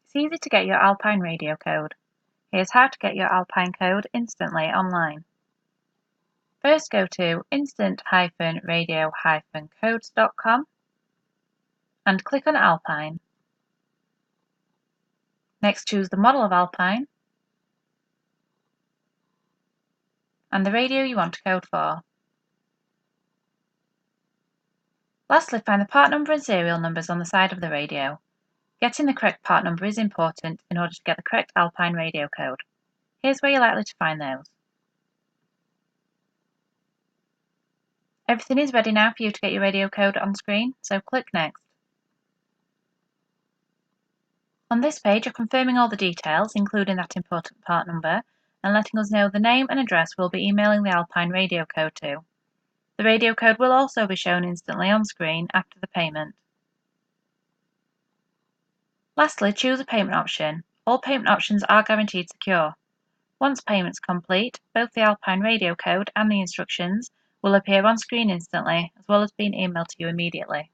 It's easy to get your Alpine radio code. Here's how to get your Alpine code instantly online. First go to instant-radio-codes.com and click on Alpine. Next choose the model of Alpine and the radio you want to code for. Lastly, find the part number and serial numbers on the side of the radio. Getting the correct part number is important in order to get the correct Alpine radio code. Here's where you're likely to find those. Everything is ready now for you to get your radio code on screen, so click Next. On this page, you're confirming all the details, including that important part number, and letting us know the name and address we'll be emailing the Alpine radio code to. The radio code will also be shown instantly on screen after the payment. Lastly, choose a payment option. All payment options are guaranteed secure. Once payment's complete, both the Alpine radio code and the instructions will appear on screen instantly, as well as being emailed to you immediately.